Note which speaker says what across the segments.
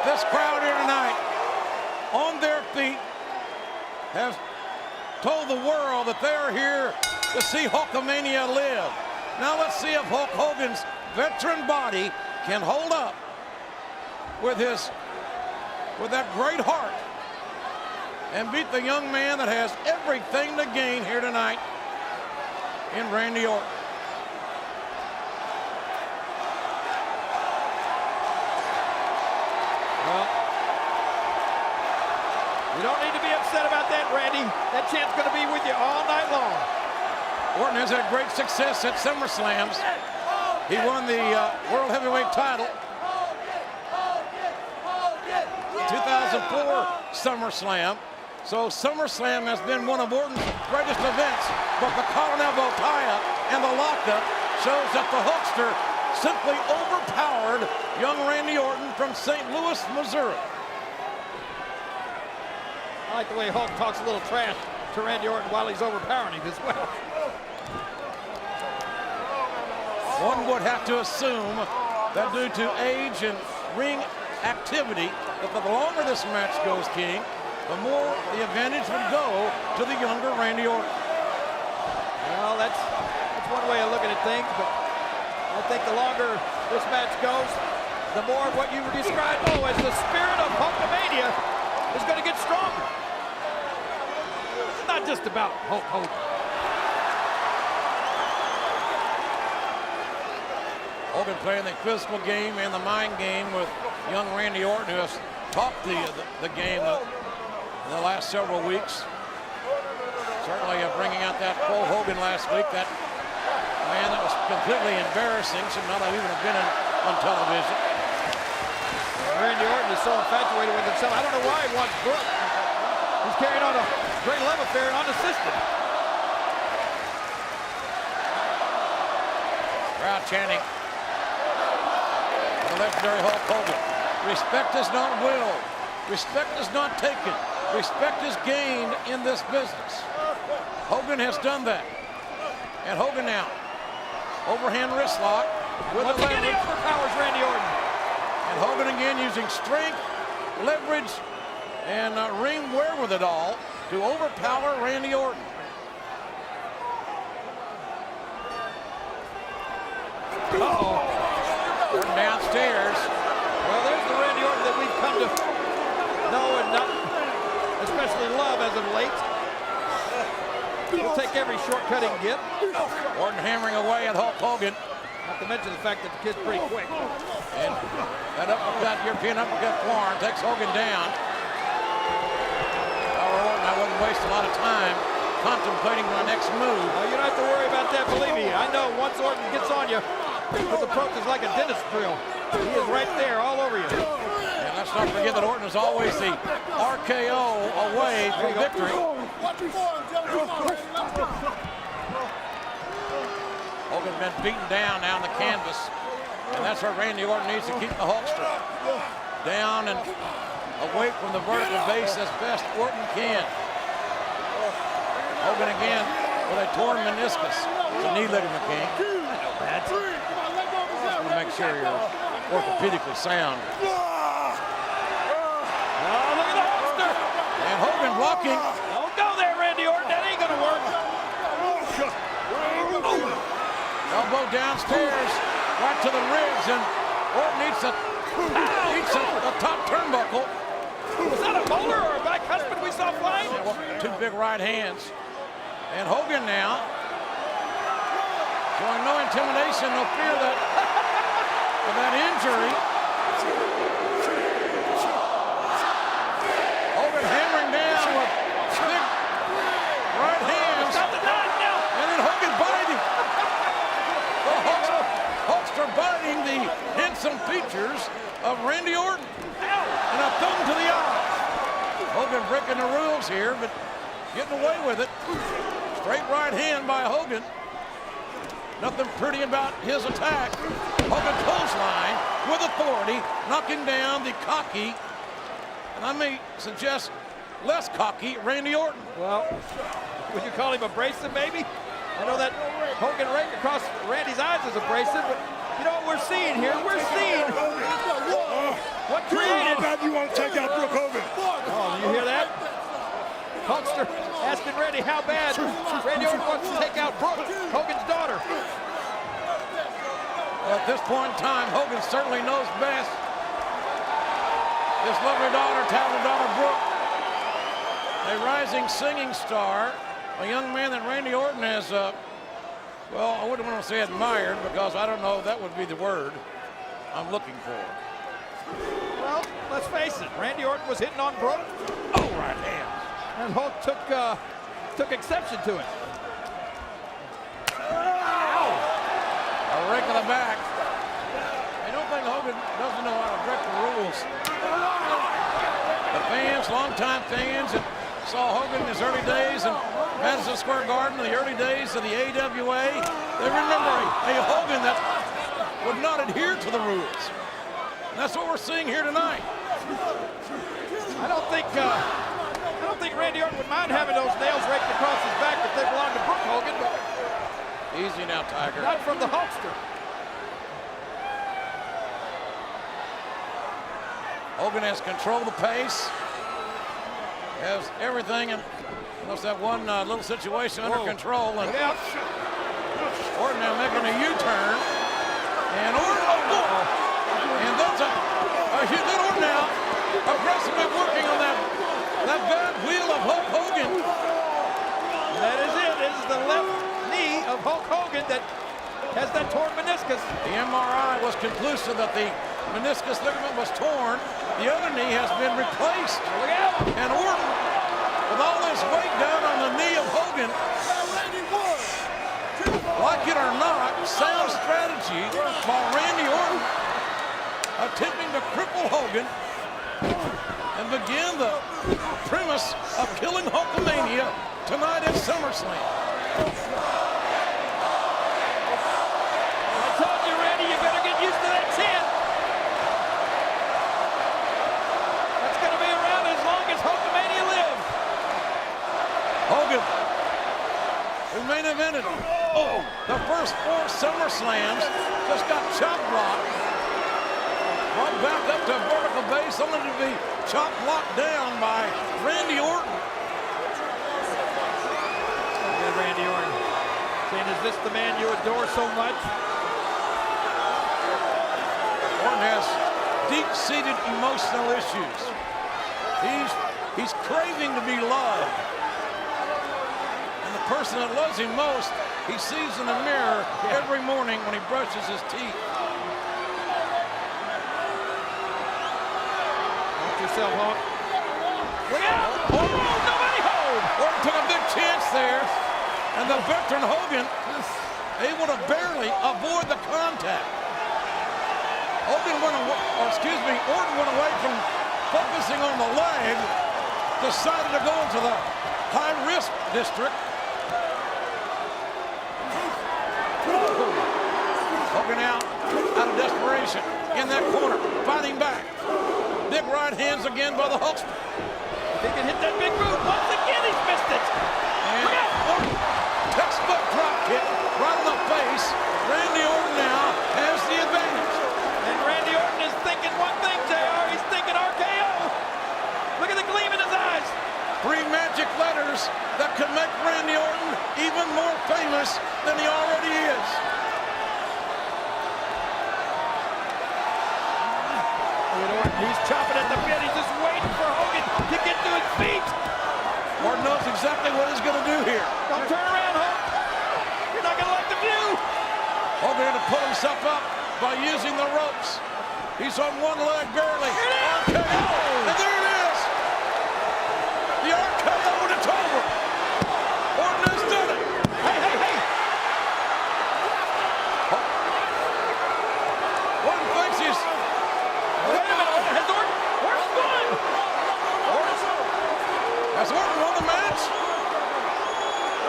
Speaker 1: This crowd here tonight, on their feet, has told the world that they are here to see Hulkamania live. Now let's see if Hulk Hogan's veteran body can hold up with that great heart and beat the young man that has everything to gain here tonight in Randy Orton.
Speaker 2: Well, you don't need to be upset about that, Randy. That champ's going to be with you all night long.
Speaker 1: Orton has had great success at SummerSlams. He won the World Heavyweight title. 2004 SummerSlam. So SummerSlam has been one of Orton's greatest events, but the collar and elbow tie-up and the lockup shows that the Hulkster simply overpowered young Randy Orton from St. Louis, Missouri.
Speaker 2: I like the way Hulk talks a little trash to Randy Orton while he's overpowering him as well.
Speaker 1: One would have to assume that due to age and ring activity, that the longer this match goes, King, the more the advantage would go to the younger Randy Orton.
Speaker 2: Well, that's one way of looking at things, but I think the longer this match goes, the more what you described as the spirit of Hulkamania is going to get stronger. It's not just about Hulk Hogan.
Speaker 1: Hogan playing the physical game and the mind game with young Randy Orton, who has taught the game in the last several weeks. Certainly bringing out that Paul Hogan last week, that man that was completely embarrassing, should not have even have been on television.
Speaker 2: Randy Orton is so infatuated with himself. I don't know why he wants Brooke. He's carrying on a great love affair unassisted.
Speaker 1: Crowd chanting. The legendary Hulk Hogan. Respect is not willed. Respect is not taken. Respect is gained in this business. Hogan has done that. And Hogan now. Overhand wrist lock with
Speaker 2: Once
Speaker 1: the
Speaker 2: again, he
Speaker 1: leverage.
Speaker 2: overpowers Randy Orton.
Speaker 1: And Hogan again using strength, leverage, and ring wherewithal to overpower Randy Orton.
Speaker 2: Uh-oh.
Speaker 1: Orton downstairs.
Speaker 2: Well, there's the Randy Orton that we've come to know and not especially love as of late. He'll take every shortcut he can get.
Speaker 1: Orton hammering away at Hulk Hogan.
Speaker 2: Not to mention the fact that the kid's pretty quick.
Speaker 1: And that uppercut, European uppercut forearm, takes Hogan down. Orton, I wouldn't waste a lot of time contemplating my next move.
Speaker 2: You don't have to worry about that, believe me. I know once Orton gets on you, his approach is like a dentist drill. He is right there all over you.
Speaker 1: And let's not forget that Orton is always the RKO away from victory. Hogan's been beaten down the canvas, and that's where Randy Orton needs to keep the Hulkster. Down and away from the vertical base as best Orton can. Hogan again with a torn meniscus. It's a knee ligament, King. That's it. Just want to make sure you're orthopedically sound.
Speaker 2: Oh, look at the Hulkster.
Speaker 1: And Hogan blocking.
Speaker 2: Don't go there, Randy Orton. That ain't going to work.
Speaker 1: Elbow downstairs, right to the ribs, and Orton eats a top turnbuckle.
Speaker 2: Was that a bowler or a bicuspid we saw flying?
Speaker 1: Yeah, well, two big right hands. And Hogan now, showing no intimidation, no fear of that injury. Hogan hammering down with big right hands.
Speaker 2: Got the knot now.
Speaker 1: And then Hogan biting. The Hulkster biting the handsome features of Randy Orton. And a thumb to the eye. Hogan breaking the rules here, but getting away with it. Straight right hand by Hogan. Nothing pretty about his attack. Hogan clothesline with authority, knocking down the cocky, and I may suggest less cocky, Randy Orton.
Speaker 2: Well, would you call him abrasive, maybe? I know that Hogan right across Randy's eyes is abrasive, but you know what we're seeing here? We're seeing What created?
Speaker 3: How bad you want to take out Brooke Hogan?
Speaker 2: Oh, you hear that? Hulkster asking Randy how bad Randy Orton wants to take out Brooke, Hogan's daughter.
Speaker 1: Well, at this point in time, Hogan certainly knows best. This lovely daughter, talented daughter Brooke, a rising singing star, a young man that Randy Orton has, well, I wouldn't want to say admired, because I don't know if that would be the word I'm looking for.
Speaker 2: Well, let's face it, Randy Orton was hitting on Brooke.
Speaker 1: Oh, right hand.
Speaker 2: And Hulk took exception to it.
Speaker 1: Ow! A rake of the back. I don't think Hogan doesn't know how to break the rules. The fans, longtime fans, that saw Hogan in his early days in Madison Square Garden, in the early days of the AWA, they remember a Hogan that would not adhere to the rules. And that's what we're seeing here tonight.
Speaker 2: I don't think Randy Orton would mind having those nails raked across his back if they belonged to Brooke Hogan, but
Speaker 1: Easy now, Tiger.
Speaker 2: not from the Hulkster.
Speaker 1: Hogan has controlled the pace, has everything, and almost that one little situation under control. And
Speaker 2: Look out.
Speaker 1: Orton now making a U-turn, and Orton, oh boy! And that's a good Orton now, aggressively working on that bad wheel of Hulk Hogan.
Speaker 2: That is it. This is the left knee of Hulk Hogan that has that torn meniscus.
Speaker 1: The MRI was conclusive that the meniscus ligament was torn. The other knee has been replaced.
Speaker 2: Look out.
Speaker 1: And Orton, with all this weight down on the knee of Hogan, like it or not, sound strategy by Randy Orton, attempting to cripple Hogan and begin the premise of killing Hulkamania tonight at SummerSlam.
Speaker 2: I told you, Randy, you better get used to that chin. That's going to be around as long as Hulkamania lives.
Speaker 1: Hogan, who main evented the first 4 SummerSlams, just got chop blocked. Brought back up to a vertical base, only to be chop blocked down by Randy Orton.
Speaker 2: Okay, Randy Orton. Saying, is this the man you adore so much?
Speaker 1: Orton has deep-seated emotional issues. He's craving to be loved. And the person that loves him most, he sees in the mirror every morning when he brushes his teeth.
Speaker 2: Watch yourself, Hulk. Look out! Oh, nobody home!
Speaker 1: Orton took a big chance there, and the veteran Hogan able to barely avoid the contact. Orton went away from focusing on the leg, decided to go into the high-risk district. Hogan out of desperation in that corner, fighting back. Big right hands again by the Hulkster.
Speaker 2: If he can hit that big boot once again, he's missed it.
Speaker 1: And Orton, textbook drop kick right in the face. Randy Orton now has the advantage.
Speaker 2: And Randy Orton is thinking one thing, JR. He's thinking RKO. Look at the gleam in his eyes.
Speaker 1: 3 magic letters that could make Randy Orton even more famous than he already is.
Speaker 2: He's chopping at the bit. He's just waiting for Hogan to get to his feet.
Speaker 1: Orton knows exactly what he's going to do here.
Speaker 2: Don't turn around, Hulk. You're not going to like the view.
Speaker 1: Hogan had to pull himself up by using the ropes. He's on one leg barely. RKO, and there it is. The RKO, and it's over. Orton has done it.
Speaker 2: Hey, hey, hey.
Speaker 1: Orton thinks he's...
Speaker 2: Wait a minute. Has Orton won?
Speaker 1: Has Orton won the match?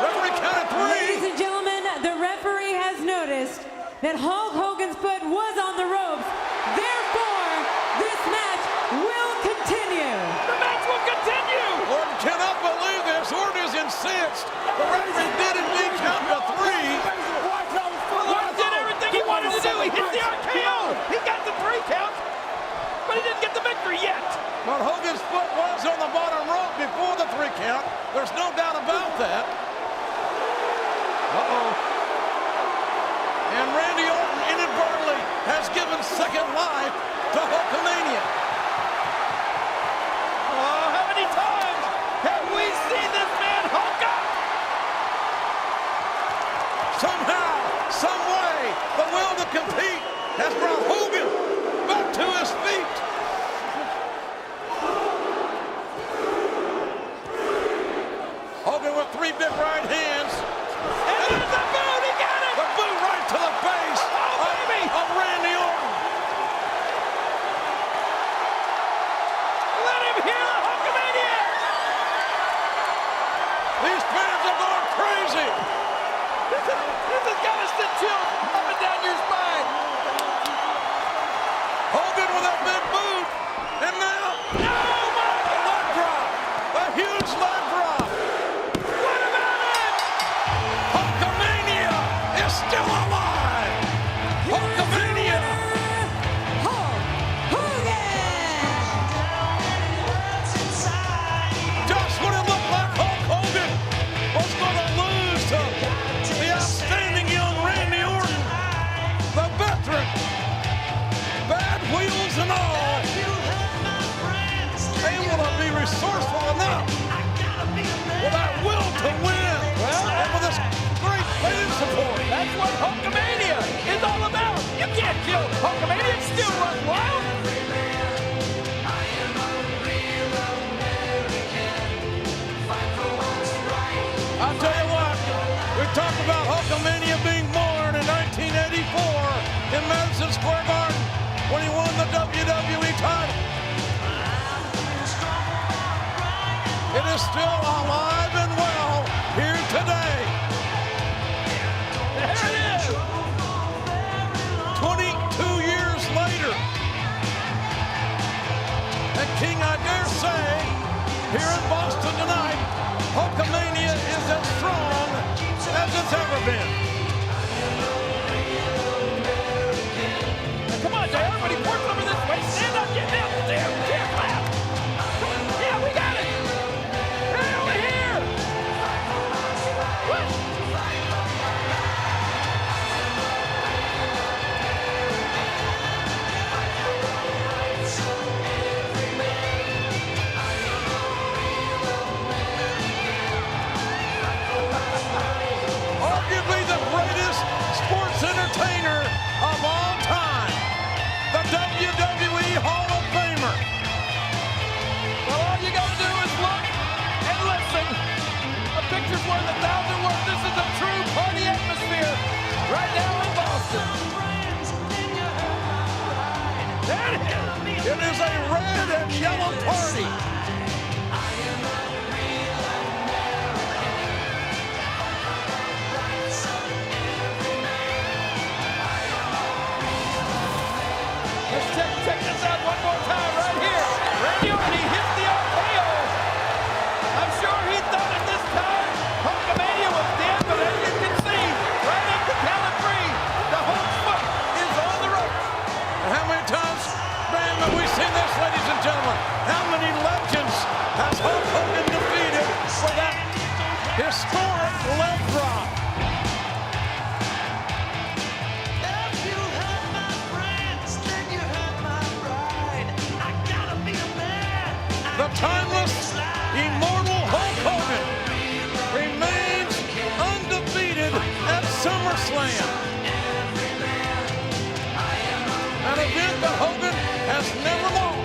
Speaker 1: Referee counted 3.
Speaker 4: Ladies and gentlemen, the referee has noticed that Hulk Hogan's foot was on the ropes. Therefore, this match will continue.
Speaker 2: The match will continue.
Speaker 1: Orton cannot believe this. Orton is incensed. The referee did indeed count to 3.
Speaker 2: Orton did everything he wanted to do. He hit the RKO. He got the 3 count, but he didn't get the
Speaker 1: count. There's no doubt about that.
Speaker 2: Uh-oh.
Speaker 1: And Randy Orton inadvertently has given second life to Hulkamania.
Speaker 2: Oh, how many times have we seen this man Hulk up?
Speaker 1: Somehow, some way, the will to compete has brought Hogan back to his feet. Hogan with three big right hands.
Speaker 2: And there's the boot, he got it!
Speaker 1: The boot right to the face of Randy Orton.
Speaker 2: Let him hear the Hulkamania!
Speaker 1: These fans are going crazy.
Speaker 2: This has got to send chills up and down your spine.
Speaker 1: Hogan with that big boot. And now,
Speaker 2: Oh my
Speaker 1: a leg drop. A huge leg drop.
Speaker 2: What about it?
Speaker 1: Hulkamania is still alive. Hulkamania.
Speaker 4: Hulk Hogan!
Speaker 1: Just when it looked like Hulk Hogan was going to lose to the outstanding young Randy Orton, the veteran, bad wheels and all, able to be resourceful enough with that will to win, and with this great fan support.
Speaker 2: That's what Hulkamania is all about. You can't kill Hulkamania. It still runs wild.
Speaker 1: I'll tell you what, we talked about Hulkamania being born in 1984 in Madison Square Garden when he won the WWE title. It is still alive and well here today.
Speaker 2: There it is.
Speaker 1: 22 years later. And King, I dare say, here in Boston tonight, Hulkamania is as strong as it's ever been.
Speaker 2: Come on, Jay. Everybody work over this way. Stand up, get down. There, clap. Yeah, we got it. Hey, over here. What?
Speaker 1: Arguably the greatest sports entertainer of all time, the WWE Hall of Famer.
Speaker 2: Well, all you got to do is look and listen. A picture's worth 1,000 words. This is a true party atmosphere right now in Boston. There it is.
Speaker 1: It is a red and yellow party.
Speaker 2: Let's check this out one more time right here. Randy Orton, he hit the RKO. I'm sure he thought at this time Hulkamania was dead, but as you can see, right at the count of three, the Hulk's foot is on the ropes.
Speaker 1: And how many times, man, have we seen this, ladies and gentlemen? How many legends has Hulk Hogan defeated for that historic leg drop? The timeless, immortal Hulk Hogan remains undefeated at SummerSlam. An event that Hogan has never lost.